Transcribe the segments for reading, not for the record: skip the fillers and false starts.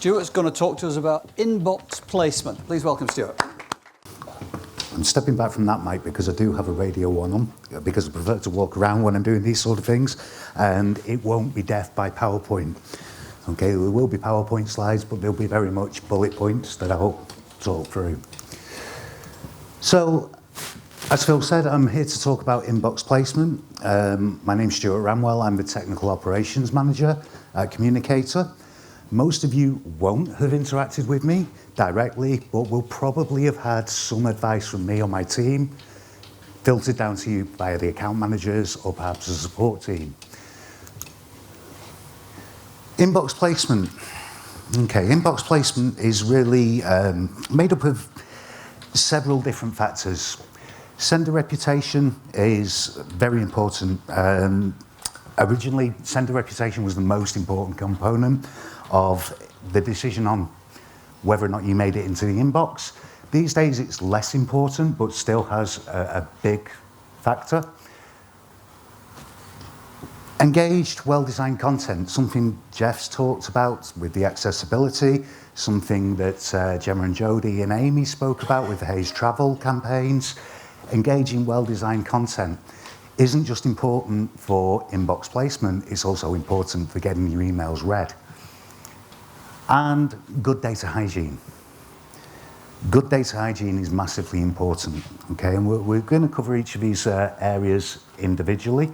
Stuart's going to talk to us about inbox placement. Please welcome Stuart. I'm stepping back from that mic because I do have a radio on, because I prefer to walk around when I'm doing these sort of things, and it won't be death by PowerPoint. Okay, there will be PowerPoint slides, but there'll be very much bullet points that I'll talk through. So, as Phil said, I'm here to talk about inbox placement. My name's Stuart Ramwell. I'm the Technical Operations Manager at Communicator. Most of you won't have interacted with me directly, but will probably have had some advice from me or my team filtered down to you via the account managers or perhaps the support team. Inbox placement. Okay, inbox placement is really made up of several different factors. Sender reputation is very important. Originally, sender reputation was the most important component of the decision on whether or not you made it into the inbox. These days it's less important, but still has a big factor. Engaged, well-designed content, something Jeff's talked about with the accessibility, something that Gemma and Jodie and Amy spoke about with the Hayes Travel campaigns. Engaging, well-designed content isn't just important for inbox placement, it's also important for getting your emails read. And good data hygiene. Good data hygiene is massively important, okay? And we're going to cover each of these areas individually.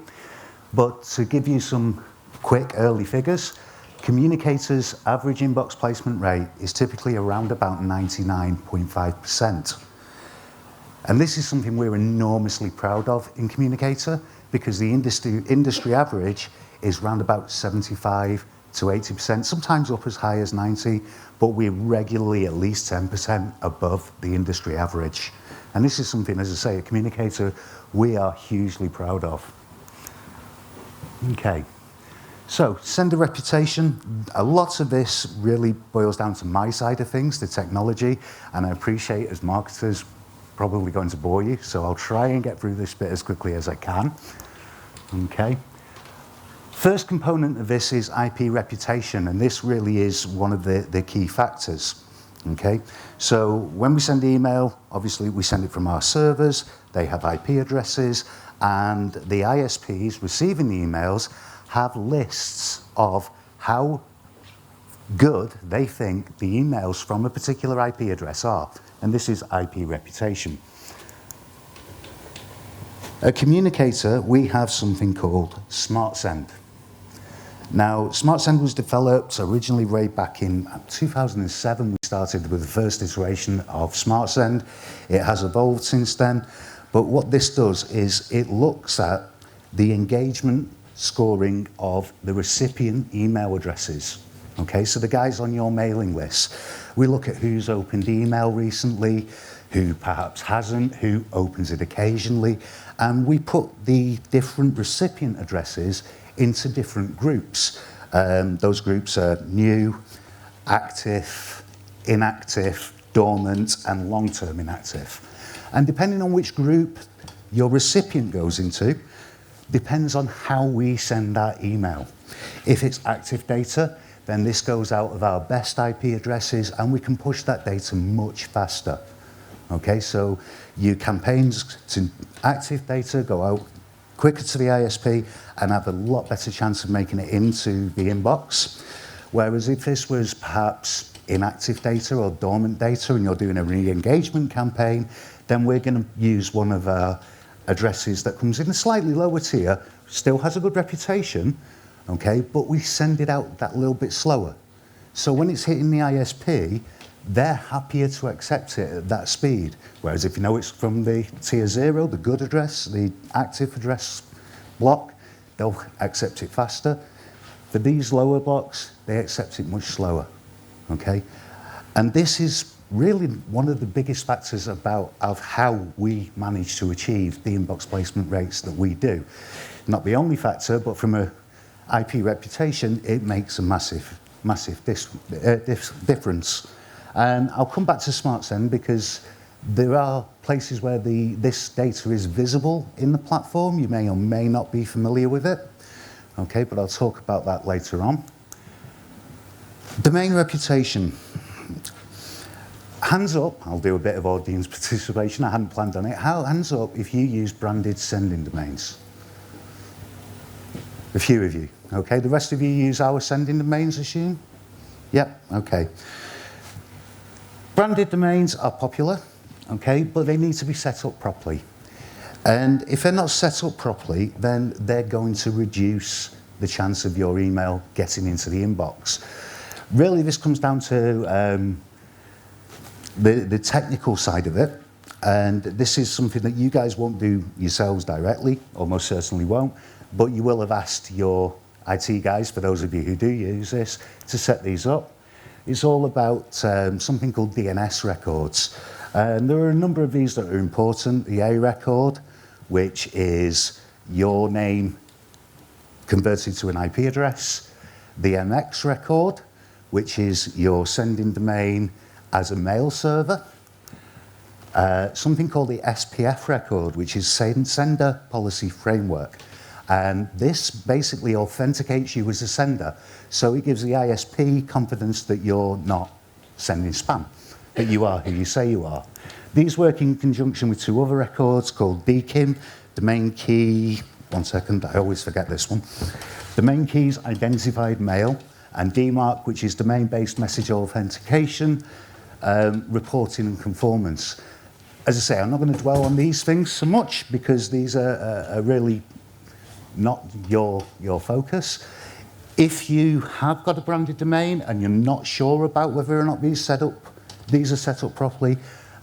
But to give you some quick early figures, Communicator's average inbox placement rate is typically around about 99.5%. And this is something we're enormously proud of in Communicator because the industry average is around about 75 to 80%, sometimes up as high as 90, but we're regularly at least 10% above the industry average. And this is something, as I say, at Communicator, we are hugely proud of. Okay, so sender reputation, a lot of this really boils down to my side of things, the technology, and I appreciate as marketers probably going to bore you, so I'll try and get through this bit as quickly as I can. Okay. First component of this is IP reputation, and this really is one of the key factors. Okay, so when we send email, obviously we send it from our servers, they have IP addresses, and the ISPs receiving the emails have lists of how good they think the emails from a particular IP address are, and this is IP reputation. At Communicator, we have something called SmartSend. Now, SmartSend was developed originally way back in 2007. We started with the first iteration of SmartSend. It has evolved since then. But what this does is it looks at the engagement scoring of the recipient email addresses. Okay, so the guys on your mailing list. We look at who's opened email recently, who perhaps hasn't, who opens it occasionally, and we put the different recipient addresses into different groups. Those groups are new, active, inactive, dormant, and long-term inactive. And depending on which group your recipient goes into, depends on how we send that email. If it's active data, then this goes out of our best IP addresses, and we can push that data much faster. Okay, so your campaigns to active data go out quicker to the ISP and have a lot better chance of making it into the inbox. Whereas if this was perhaps inactive data or dormant data and you're doing a re-engagement campaign, then we're going to use one of our addresses that comes in a slightly lower tier, still has a good reputation, okay, but we send it out that little bit slower. So when it's hitting the ISP, they're happier to accept it at that speed. Whereas if you know it's from the tier 0, the good address, the active address block, they'll accept it faster. For these lower blocks, they accept it much slower, okay? And this is really one of the biggest factors of how we manage to achieve the inbox placement rates that we do. Not the only factor, but from a IP reputation, it makes a massive difference. And I'll come back to SmartSend because there are places where this data is visible in the platform. You may or may not be familiar with it. Okay, but I'll talk about that later on. Domain reputation. Hands up, I'll do a bit of audience participation, I hadn't planned on it. Hands up if you use branded sending domains. A few of you, okay? The rest of you use our sending domains, assume? Yep, okay. Branded domains are popular, okay, but they need to be set up properly. And if they're not set up properly, then they're going to reduce the chance of your email getting into the inbox. Really, this comes down to the technical side of it, and this is something that you guys won't do yourselves directly, or most certainly won't, but you will have asked your IT guys, for those of you who do use this, to set these up. It's all about something called DNS records, and there are a number of these that are important. The A record, which is your name converted to an IP address, the MX record, which is your sending domain as a mail server, something called the SPF record, which is Sender Policy Framework. And this basically authenticates you as a sender. So it gives the ISP confidence that you're not sending spam, that you are who you say you are. These work in conjunction with two other records called DKIM, Domain Key, one second, I always forget this one. Domain Keys Identified Mail, and DMARC, which is Domain-Based Message Authentication, reporting and conformance. As I say, I'm not going to dwell on these things so much because these are really not your focus. If you have got a branded domain and you're not sure about whether or not these are set up properly,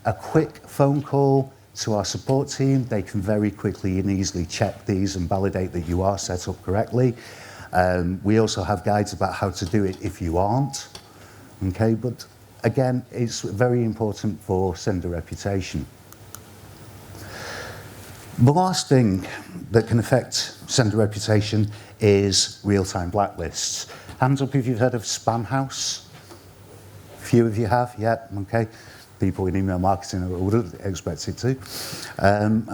a quick phone call to our support team, they can very quickly and easily check these and validate that you are set up correctly. We also have guides about how to do it if you aren't. Okay, but again, it's very important for sender reputation. The last thing that can affect sender reputation is real-time blacklists. Hands up if you've heard of Spamhaus. A few of you have, yeah, okay. People in email marketing would expect it to.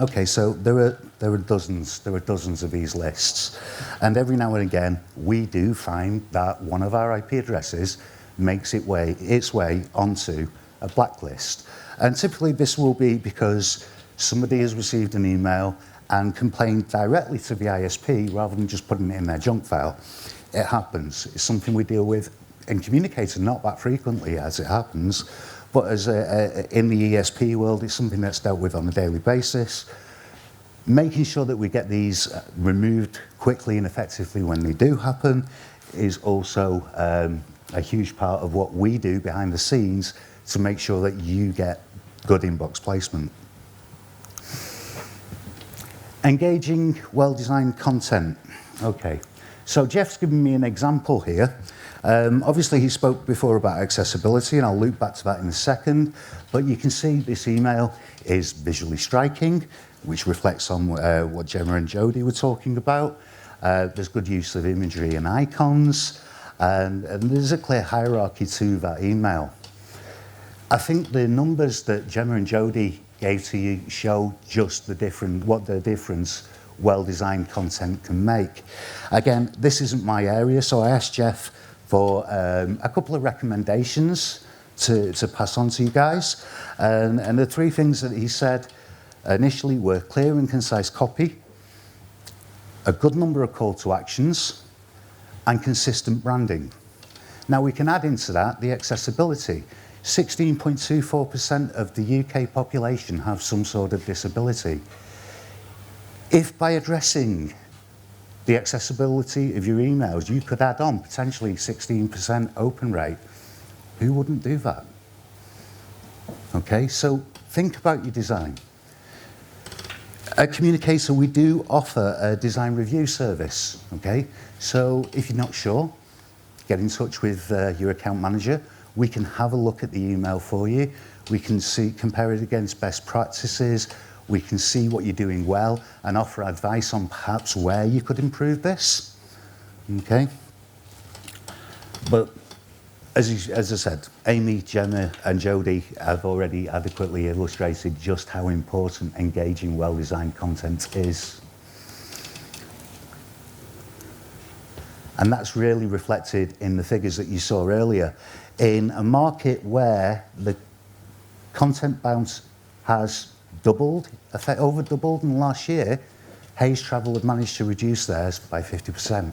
Okay, so there are dozens of these lists, and every now and again we do find that one of our IP addresses makes its way onto a blacklist, and typically this will be because somebody has received an email and complained directly to the ISP rather than just putting it in their junk file. It happens. It's something we deal with in Communicator, not that frequently as it happens, but as in the ESP world, it's something that's dealt with on a daily basis. Making sure that we get these removed quickly and effectively when they do happen is also a huge part of what we do behind the scenes to make sure that you get good inbox placement. Engaging well-designed content. Okay, so Jeff's given me an example here. Obviously he spoke before about accessibility, and I'll loop back to that in a second, but you can see this email is visually striking, which reflects on what Gemma and Jody were talking about. There's good use of imagery and icons, and there's a clear hierarchy to that email. I think the numbers that Gemma and Jody gave to you show just what the difference well-designed content can make. Again, this isn't my area, so I asked Jeff for a couple of recommendations to pass on to you guys. And the three things that he said initially were clear and concise copy, a good number of call to actions, and consistent branding. Now we can add into that the accessibility. 16.24% of the UK population have some sort of disability. If by addressing the accessibility of your emails, you could add on potentially 16% open rate, who wouldn't do that? Okay, so think about your design. At Communicator, we do offer a design review service, okay? So if you're not sure, get in touch with your account manager. We can have a look at the email for you. We can compare it against best practices. We can see what you're doing well and offer advice on perhaps where you could improve this. Okay? But as I said, Amy, Gemma, and Jody have already adequately illustrated just how important engaging, well-designed content is. And that's really reflected in the figures that you saw earlier. In a market where the content bounce has doubled, over doubled in the last year, Hays Travel had managed to reduce theirs by 50%.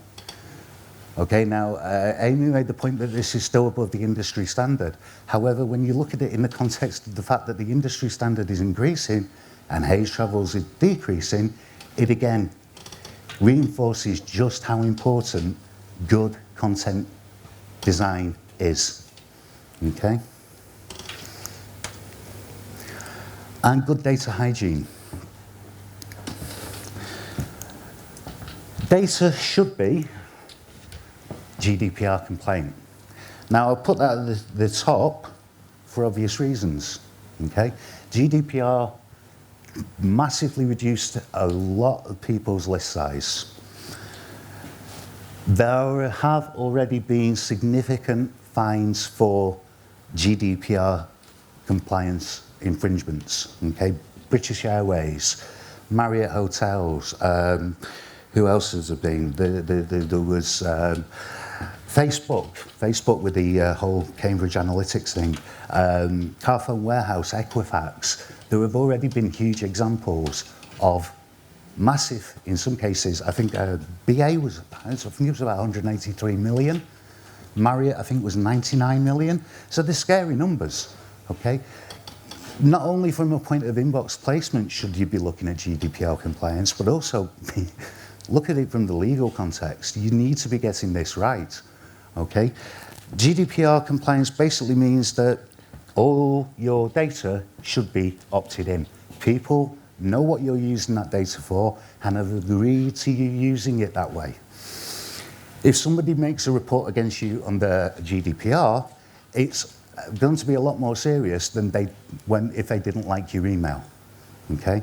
Okay, now Amy made the point that this is still above the industry standard. However, when you look at it in the context of the fact that the industry standard is increasing and Hays Travels is decreasing, it again reinforces just how important good content design is. Okay? And good data hygiene. Data should be GDPR compliant. Now, I'll put that at the top for obvious reasons. Okay? GDPR massively reduced a lot of people's list size. There have already been significant fines for GDPR compliance infringements. Okay? British Airways, Marriott Hotels, who else has there been? There was Facebook with the whole Cambridge Analytics thing, Carphone Warehouse, Equifax. There have already been huge examples of massive, in some cases, I think BA was, I think it was about 183 million. Marriott, I think, was 99 million. So they're scary numbers, okay? Not only from a point of inbox placement should you be looking at GDPR compliance, but also look at it from the legal context. You need to be getting this right, okay? GDPR compliance basically means that all your data should be opted in. People know what you're using that data for and have agreed to you using it that way. If somebody makes a report against you under GDPR, it's going to be a lot more serious than if they didn't like your email, okay?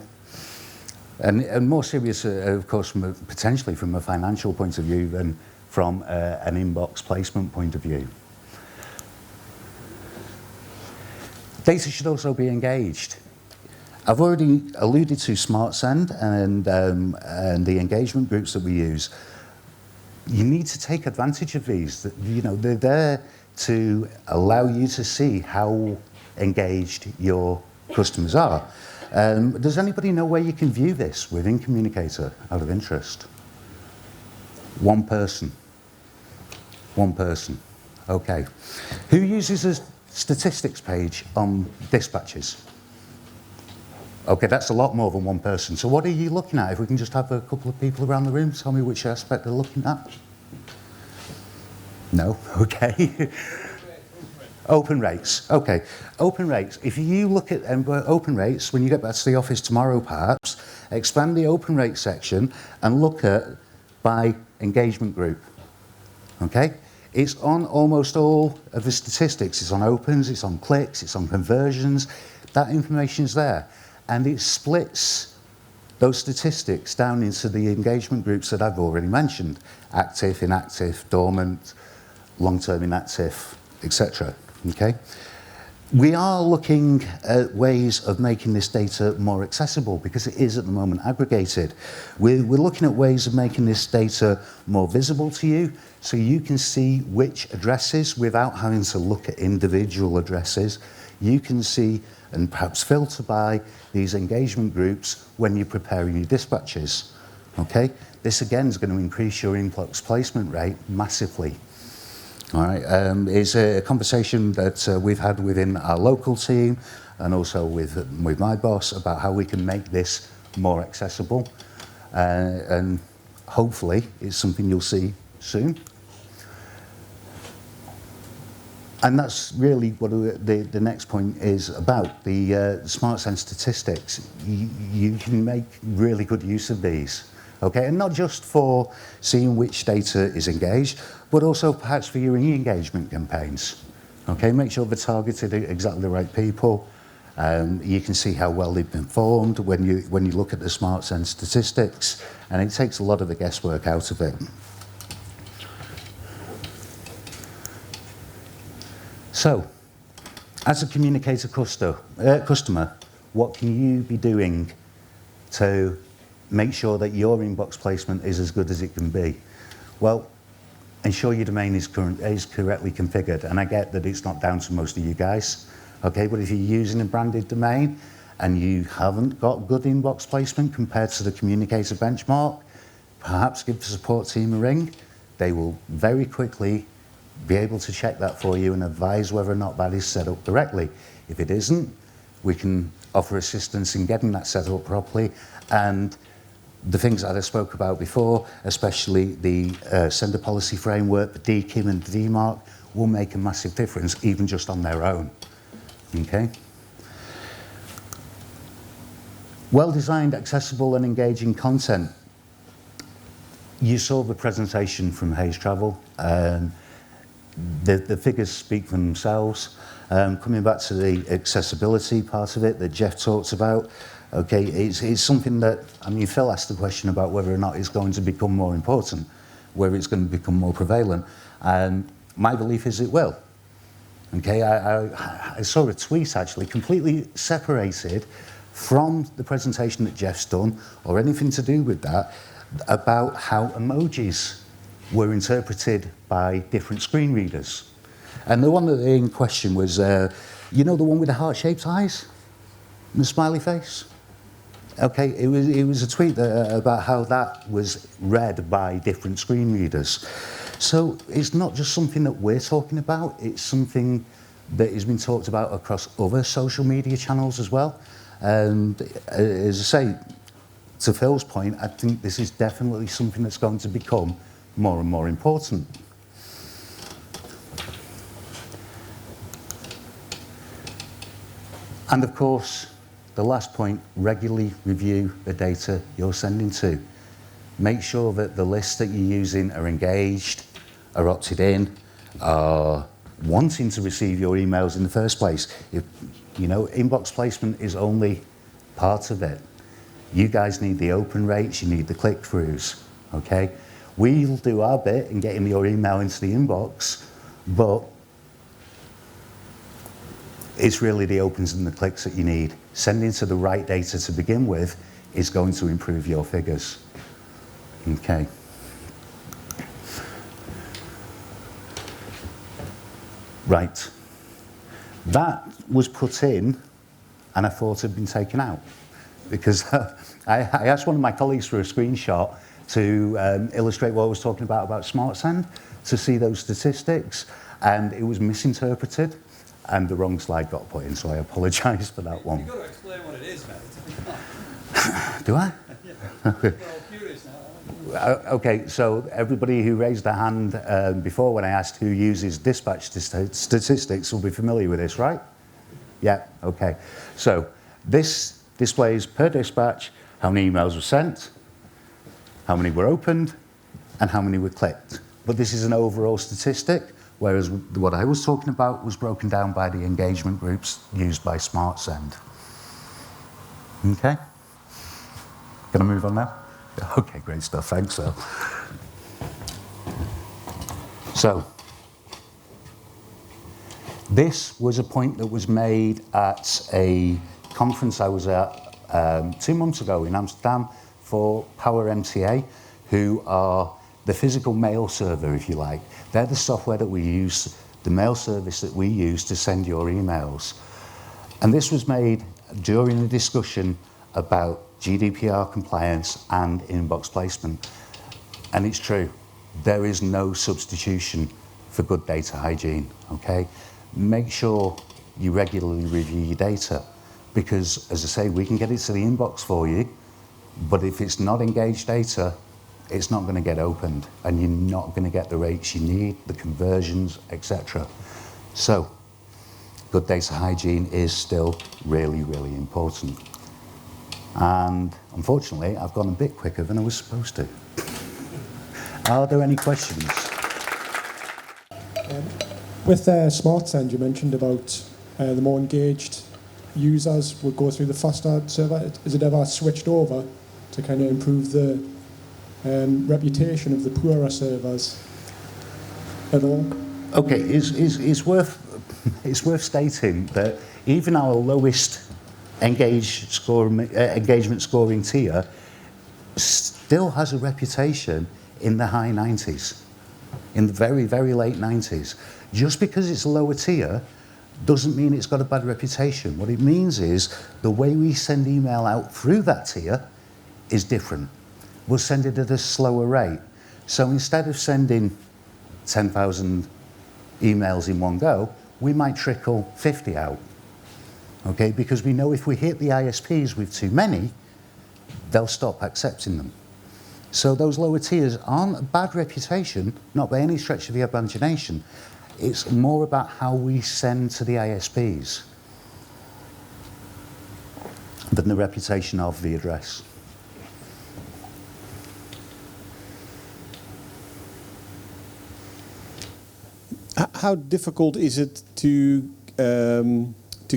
And more serious, of course, potentially from a financial point of view than from an inbox placement point of view. Data should also be engaged. I've already alluded to SmartSend and the engagement groups that we use. You need to take advantage of these. You know, they're there to allow you to see how engaged your customers are. Does anybody know where you can view this within Communicator, out of interest? One person. One person. Okay. Who uses a statistics page on dispatches? Okay, that's a lot more than one person. So what are you looking at? If we can just have a couple of people around the room tell me which aspect they're looking at. No? Okay. Open rates. Okay. Open rates. If you look at open rates, when you get back to the office tomorrow perhaps, expand the open rate section and look at by engagement group. Okay? It's on almost all of the statistics. It's on opens, it's on clicks, it's on conversions. That information's there. And it splits those statistics down into the engagement groups that I've already mentioned. Active, inactive, dormant, long-term inactive, etc. Okay? We are looking at ways of making this data more accessible because it is at the moment aggregated. We're looking at ways of making this data more visible to you so you can see which addresses without having to look at individual addresses. You can see and perhaps filter by these engagement groups when you're preparing your dispatches. Okay? This again is going to increase your inbox placement rate massively. All right, it's a conversation that we've had within our local team and also with my boss about how we can make this more accessible. And hopefully it's something you'll see soon. And that's really what the next point is about, the SmartSend statistics. You can make really good use of these. Okay, and not just for seeing which data is engaged, but also perhaps for your re-engagement campaigns. Okay, make sure they're targeted at exactly the right people. You can see how well they've performed when you look at the SmartSend statistics, and it takes a lot of the guesswork out of it. So, as a Communicator customer, what can you be doing to make sure that your inbox placement is as good as it can be? Well, ensure your domain is correctly configured. And I get that it's not down to most of you guys, okay? But if you're using a branded domain and you haven't got good inbox placement compared to the Communicator benchmark, perhaps give the support team a ring. They will very quickly be able to check that for you and advise whether or not that is set up correctly. If it isn't, we can offer assistance in getting that set up properly, and the things that I spoke about before, especially the sender policy framework, the DKIM and the DMARC, will make a massive difference even just on their own. Okay? Well-designed, accessible and engaging content. You saw the presentation from Hayes Travel. The figures speak for themselves. Coming back to the accessibility part of it that Jeff talked about, okay, it's something that, I mean, Phil asked the question about whether or not it's going to become more important, whether it's going to become more prevalent, and my belief is it will. Okay, I saw a tweet actually completely separated from the presentation that Jeff's done or anything to do with that about how emojis were interpreted by different screen readers. And the one that in question was, you know, the one with the heart-shaped eyes and the smiley face? Okay, it was a tweet about how that was read by different screen readers. So it's not just something that we're talking about, it's something that has been talked about across other social media channels as well. And as I say, to Phil's point, I think this is definitely something that's going to become more and more important. And of course, the last point, regularly review the data you're sending to. Make sure that the lists that you're using are engaged, are opted in, are wanting to receive your emails in the first place. If, you know, inbox placement is only part of it. You guys need the open rates, you need the click-throughs, okay? We'll do our bit in getting your email into the inbox, but it's really the opens and the clicks that you need. Sending to the right data to begin with is going to improve your figures. Okay. Right. That was put in and I thought had been taken out because I asked one of my colleagues for a screenshot to illustrate what I was talking about SmartSend, to see those statistics, and it was misinterpreted and the wrong slide got put in, so I apologise for that one. You've got to explain what it is, mate. Do I? Yeah. We're all curious now. Okay, so everybody who raised their hand before when I asked who uses dispatch statistics will be familiar with this, right? Yeah, okay. So this displays per dispatch how many emails were sent, how many were opened, and how many were clicked. But this is an overall statistic, whereas what I was talking about was broken down by the engagement groups used by SmartSend. Okay? Gonna move on now? Okay, great stuff, thanks, Phil. So, this was a point that was made at a conference I was at 2 months ago in Amsterdam for Power MTA, who are the physical mail server, if you like. They're the software that we use, the mail service that we use to send your emails. And this was made during a discussion about GDPR compliance and inbox placement. And it's true, there is no substitution for good data hygiene, okay? Make sure you regularly review your data because, as I say, we can get it to the inbox for you, but if it's not engaged data, it's not going to get opened and you're not going to get the rates you need, the conversions, etc. So, good data hygiene is still really, really important. And unfortunately, I've gone a bit quicker than I was supposed to. Are there any questions? With SmartSend, you mentioned about the more engaged users would go through the faster server. Is it ever switched over to kind of improve the reputation of the poorer servers at all? Okay, it's worth stating that even our lowest engagement scoring tier still has a reputation in the high 90s. in the very, very late 90s. Just because it's lower tier doesn't mean it's got a bad reputation. What it means is the way we send email out through that tier is different. We'll send it at a slower rate. So instead of sending 10,000 emails in one go, we might trickle 50 out. Okay, because we know if we hit the ISPs with too many, they'll stop accepting them. So those lower tiers aren't a bad reputation, not by any stretch of the imagination. It's more about how we send to the ISPs than the reputation of the address. How difficult is it to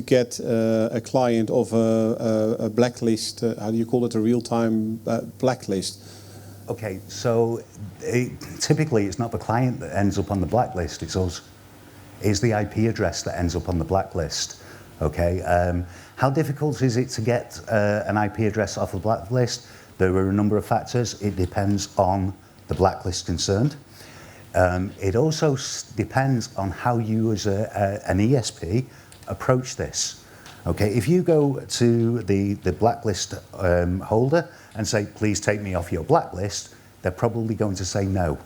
get a client of a blacklist? How do you call it? A real-time blacklist? Okay, so typically it's not the client that ends up on the blacklist, it's us. It's the IP address that ends up on the blacklist. Okay, how difficult is it to get an IP address off a blacklist? There are a number of factors. It depends on the blacklist concerned. It also depends on how you as an ESP approach this. Okay, if you go to the blacklist holder and say, please take me off your blacklist, they're probably going to say no.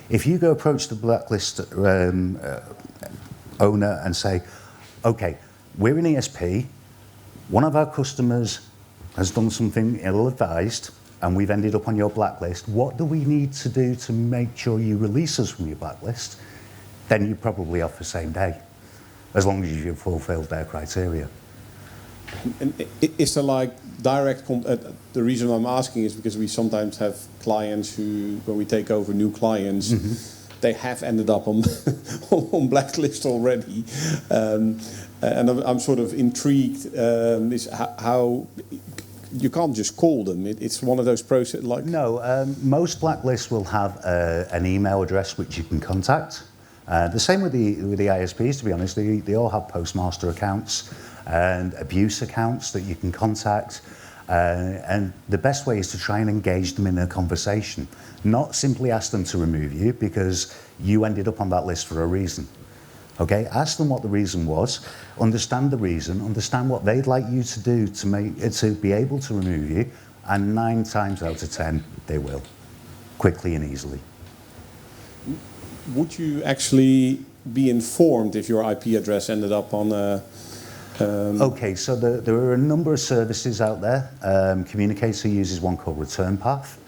If you go approach the blacklist owner and say, okay, we're an ESP, one of our customers has done something ill-advised, and we've ended up on your blacklist, what do we need to do to make sure you release us from your blacklist? Then you're probably off the same day, as long as you've fulfilled their criteria. And is there like direct, the reason I'm asking is because we sometimes have clients who, when we take over new clients, they have ended up on, on blacklist already. And I'm sort of intrigued, is how you can't just call them. It's one of those processes like... No, most blacklists will have an email address which you can contact. The same with the ISPs, to be honest. They all have postmaster accounts and abuse accounts that you can contact. And the best way is to try and engage them in a conversation. Not simply ask them to remove you because you ended up on that list for a reason. Okay, ask them what the reason was, understand the reason, understand what they'd like you to do to be able to remove you, and 9 times out of 10, they will, quickly and easily. Would you actually be informed if your IP address ended up on a... Okay, so there are a number of services out there. Communicator uses one called Return Path,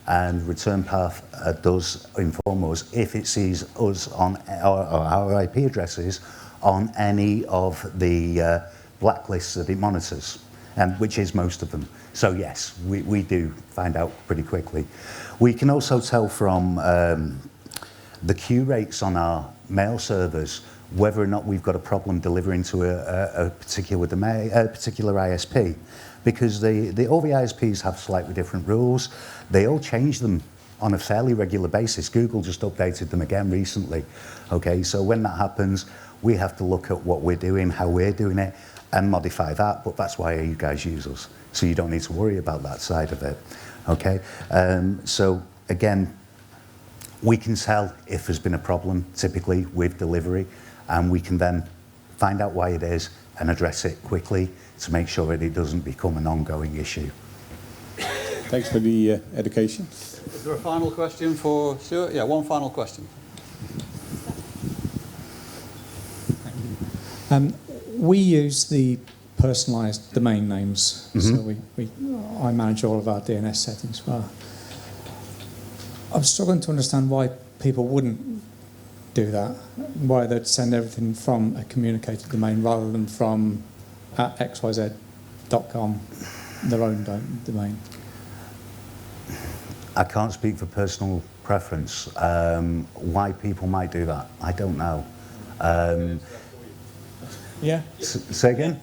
and Return Path does inform us if it sees us on our IP addresses on any of the blacklists that it monitors, and which is most of them. So yes, we do find out pretty quickly. We can also tell from the queue rates on our mail servers whether or not we've got a problem delivering to a particular ISP, because all the ISPs have slightly different rules. They all change them on a fairly regular basis. Google just updated them again recently. Okay, so when that happens, we have to look at what we're doing, how we're doing it, and modify that. But that's why you guys use us, so you don't need to worry about that side of it. Okay, so again, we can tell if there's been a problem, typically with delivery, and we can then find out why it is and address it quickly to make sure that it doesn't become an ongoing issue. Thanks for the education. Is there a final question for Stuart? Yeah, one final question. We use the personalised domain names, so I manage all of our DNS settings. Well, I'm struggling to understand why people wouldn't do that, why they'd send everything from a Communicator domain rather than from xyz.com, their own domain. I can't speak for personal preference. Why people might do that, I don't know. Yeah. Say again?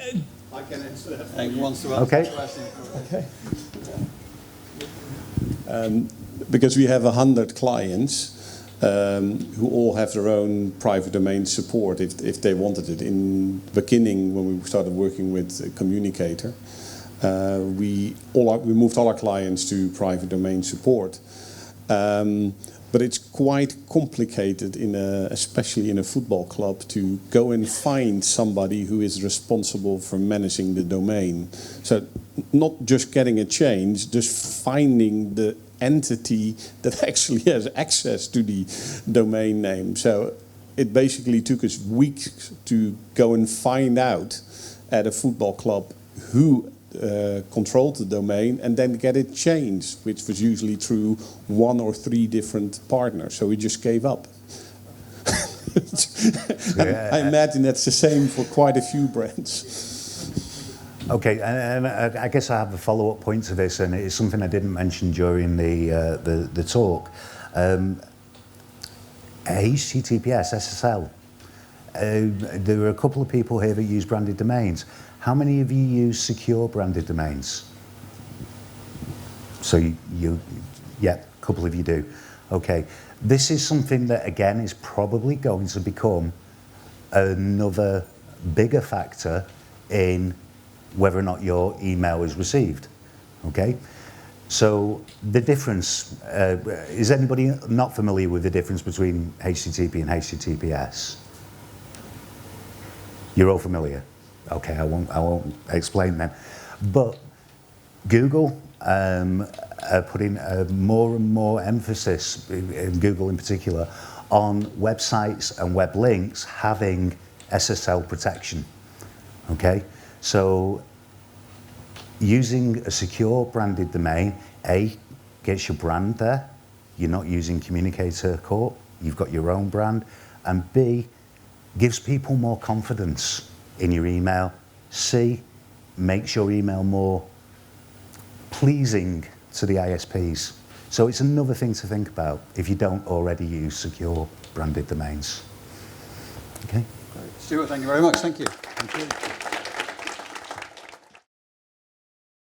I can answer that. Hank wants to answer the question. Okay. Because we have 100 clients who all have their own private domain support if they wanted it. In the beginning, when we started working with Communicator, we moved all our clients to private domain support. But it's quite complicated, especially in a football club, to go and find somebody who is responsible for managing the domain. So not just getting a change, just finding the entity that actually has access to the domain name. So it basically took us weeks to go and find out at a football club who controlled the domain, and then get it changed, which was usually through 1 or 3 different partners. So we just gave up. I imagine that's the same for quite a few brands. Okay, and I guess I have a follow-up point to this, and it's something I didn't mention during the talk. HTTPS, SSL. There are a couple of people here that use branded domains. How many of you use secure branded domains? So yeah, a couple of you do. Okay, this is something that again is probably going to become another bigger factor in whether or not your email is received. Okay, so the difference, is anybody not familiar with the difference between HTTP and HTTPS? You're all familiar? Okay, I won't explain then. But Google are putting more and more emphasis, in Google in particular, on websites and web links having SSL protection. Okay, so using a secure branded domain, A, gets your brand there. You're not using Communicator Corp. You've got your own brand. And B, gives people more confidence in your email. C, makes your email more pleasing to the ISPs. So it's another thing to think about if you don't already use secure branded domains. Okay. Stuart, thank you very much. Thank you. Thank you.